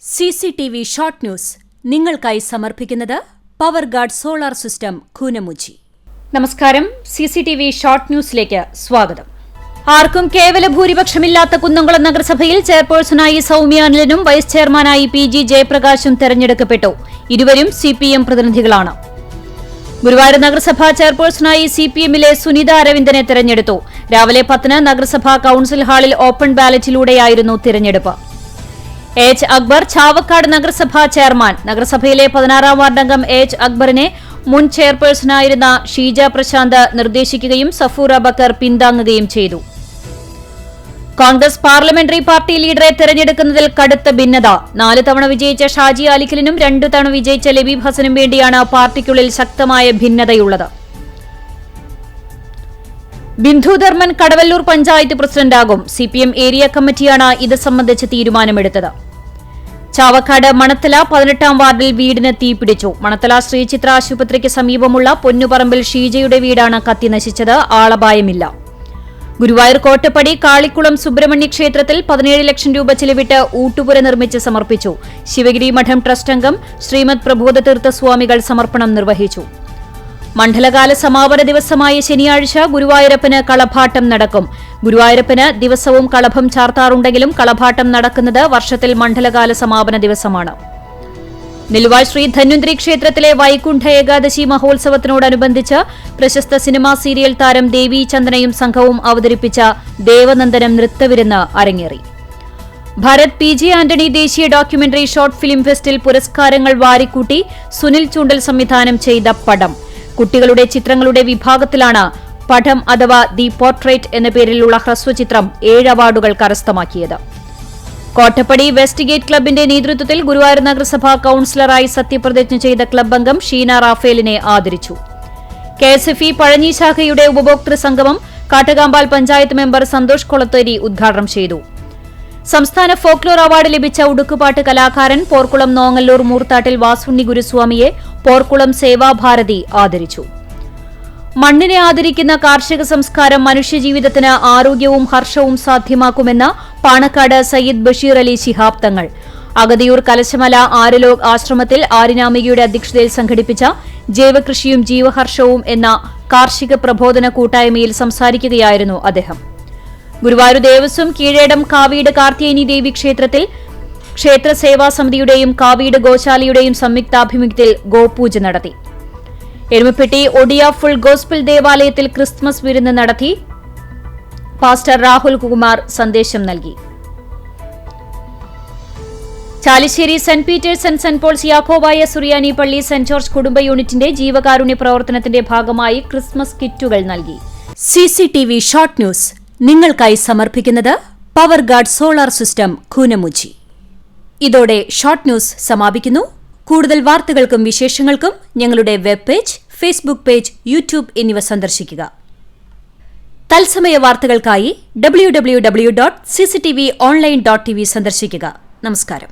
CCTV short news നിങ്ങൾക്കായി സമർപ്പിക്കുന്നത് power guard solar system Koonamuchi. നമസ്കാരം. CCTV ഷോർട്ട് ന്യൂസിലേക്ക് സ്വാഗതം. ആർക്കും കേവല ഭൂരിപക്ഷമില്ലാത്ത കുന്നംകുളം നഗരസഭയിൽ ചെയർപേഴ്സണായി സൗമ്യ അനിലനും വൈസ് ചെയർമാനായി PG ജയപ്രകാശും തെരഞ്ഞെടുക്കപ്പെട്ടു. ഇരുവരും CPM പ്രതിനിധികളാണ്. ഗുരുവായൂർ നഗരസഭാ ചെയർപേഴ്സണായി CPMലെ സുനിത അരവിന്ദനെ തെരഞ്ഞെടുത്തു. രാവിലെ 10-ന് നഗരസഭാ കൌൺസിൽ ഹാളിൽ ഓപ്പൺ ബാലറ്റിലൂടെയായിരുന്നു തിരഞ്ഞെടുപ്പ്. H. അക്ബർ ചാവക്കാട് നഗരസഭാ ചെയർമാൻ. നഗരസഭയിലെ 16-ാം വാർഡംഗം H. അക്ബറിനെ മുൻ ചെയർപേഴ്സണായിരുന്ന ഷീജ പ്രശാന്ത് നിർദ്ദേശിക്കുകയും സഫൂർ അബക്കർ പിന്താങ്ങുകയും ചെയ്തു. കോൺഗ്രസ് പാർലമെന്ററി പാർട്ടി ലീഡറെ തെരഞ്ഞെടുക്കുന്നതിൽ കടുത്ത ഭിന്നത. 4 തവണ വിജയിച്ച ഷാജി ആലിക്കലിനും 2 തവണ വിജയിച്ച ലബീബ് ഹസനും വേണ്ടിയാണ് പാർട്ടിക്കുള്ളിൽ ശക്തമായ ഭിന്നതയുള്ളത്. ബിന്ദു ധർമ്മൻ കടവല്ലൂർ പഞ്ചായത്ത് പ്രസിഡന്റാകും. CPM ഏരിയ കമ്മിറ്റിയാണ് ഇത് സംബന്ധിച്ച് തീരുമാനമെടുത്തത്. ചാവക്കാട് മണത്തല 18-ാം വാർഡിൽ വീടിന് തീപിടിച്ചു. മണത്തല ശ്രീചിത്ര ആശുപത്രിക്ക് സമീപമുള്ള പൊന്നുപറമ്പിൽ ഷീജയുടെ വീടാണ് കത്തിനശിച്ചത്. ആളപായമില്ല. ഗുരുവായൂർ കോട്ടപ്പടി കാളിക്കുളം സുബ്രഹ്മണ്യ ക്ഷേത്രത്തിൽ 17 ലക്ഷം രൂപ ചിലവിട്ട് ഊട്ടുപുര നിർമ്മിച്ച് സമർപ്പിച്ചു. ശിവഗിരി മഠം ട്രസ്റ്റ് അംഗം ശ്രീമദ് പ്രബോധതീർത്ഥ സ്വാമികൾ സമർപ്പണം നിർവഹിച്ചു. മണ്ഡലകാല സമാപന ദിവസമായ ശനിയാഴ്ച ഗുരുവായൂരപ്പന് കളഭാട്ടം നടക്കും. ഗുരുവായൂരപ്പന് ദിവസവും കളഭം ചാർത്താറുണ്ടെങ്കിലും കളഭാട്ടം നടക്കുന്നത് വർഷത്തിൽ മണ്ഡലകാല സമാപന ദിവസമാണ്. നിലുവാൾ ശ്രീ ധന്വന്തരി ക്ഷേത്രത്തിലെ വൈകുണ്ഠ ഏകാദശി മഹോത്സവത്തിനോടനുബന്ധിച്ച് പ്രശസ്ത സിനിമാ സീരിയൽ താരം ദേവി ചന്ദനയും സംഘവും അവതരിപ്പിച്ച ദേവനന്ദനം നൃത്തവിരുന്ന് അരങ്ങേറി. ഭാരത് PG ആന്റണി ദേശീയ ഡോക്യുമെന്ററി ഷോർട്ട് ഫിലിം ഫെസ്റ്റിൽ പുരസ്കാരങ്ങൾ വാരിക്കൂട്ടി സുനിൽ ചൂണ്ടൽ സംവിധാനം ചെയ്ത പടം. കുട്ടികളുടെ ചിത്രങ്ങളുടെ വിഭാഗത്തിലാണ് പഠം അഥവാ ദി പോർട്രേറ്റ് എന്ന പേരിലുള്ള ഹ്രസ്വചിത്രം 7 അവാർഡുകൾ കരസ്ഥമാക്കിയത്. കോട്ടപ്പടി വെസ്റ്റ് ഗേറ്റ് ക്ലബിന്റെ നേതൃത്വത്തിൽ ഗുരുവായൂർ നഗരസഭാ കൌൺസിലറായി സത്യപ്രതിജ്ഞ ചെയ്ത ക്ലബ് അംഗം ഷീന റാഫേലിനെ ആദരിച്ചു. KSFE പഴഞ്ഞി ശാഖയുടെ ഉപഭോക്തൃ സംഗമം കാട്ടകാമ്പാൽ പഞ്ചായത്ത് മെമ്പർ സന്തോഷ് കൊളത്തേരി ഉദ്ഘാടനം ചെയ്തു. സംസ്ഥാന ഫോക്ലോർ അവാർഡ് ലഭിച്ച ഉടുക്കുപാട്ട് കലാകാരൻ പോർക്കുളം നോങ്ങല്ലൂർ മൂർത്താട്ടിൽ വാസുണ്ണി ഗുരുസ്വാമിയെ പോർക്കുളം സേവാഭാരതി ആദരിച്ചു. മണ്ണിനെ ആദരിക്കുന്ന കാർഷിക സംസ്കാരം മനുഷ്യജീവിതത്തിന് ആരോഗ്യവും ഹർഷവും സാധ്യമാക്കുമെന്ന് പാണക്കാട് സയ്യിദ് ബഷീർ അലി ശിഹാബ് തങ്ങൾ. അഗതിയൂർ കലശമല ആര്യലോക് ആശ്രമത്തിൽ ആര്യനാമികയുടെ അധ്യക്ഷതയിൽ സംഘടിപ്പിച്ച ജൈവകൃഷിയും ജീവഹർഷവും എന്ന കാർഷിക പ്രബോധന കൂട്ടായ്മയിൽ സംസാരിക്കുകയായിരുന്നു അദ്ദേഹം. ഗുരുവായൂർ ദേവസ്വം കീഴേടം കാവീട് കാർത്തിയേനി ദേവി ക്ഷേത്രത്തിൽ ക്ഷേത്ര സേവാ സമിതിയുടെയും കാവീട് ഗോശാലയുടെയും സംയുക്താഭിമുഖ്യത്തിൽ ഗോപൂജ നടത്തി. എരുമപ്പെട്ടി ഒഡിയ ഫുൾ ഗോസ്പിൽ ദേവാലയത്തിൽ ക്രിസ്മസ് വിരുന്ന് നടത്തി. പാസ്റ്റർ രാഹുൽ കുമാർ സന്ദേശം നൽകി. Chalissery Saint Peter's and Saint Paul's Yakobaya Suriyani പള്ളി സെന്റ് ജോർജ് കുടുംബ യൂണിറ്റിന്റെ ജീവകാരുണ്യ പ്രവർത്തനത്തിന്റെ ഭാഗമായി ക്രിസ്മസ് കിറ്റുകൾ നൽകി. CCTV ഷോർട്ട് ന്യൂസ് നിങ്ങൾക്കായി സമർപ്പിക്കുന്നത് power guard solar system Koonamuchi. ഇതോടെ ഷോർട്ട് ന്യൂസ് സമാപിക്കുന്നു. കൂടുതൽ വാർത്തകൾക്കും വിശേഷങ്ങൾക്കും ഞങ്ങളുടെ web page, Facebook page, YouTube എന്നിവ സന്ദർശിക്കുക. തത്സമയ വാർത്തകൾക്കായി www.cctv online.tv സന്ദർശിക്കുക. നമസ്കാരം.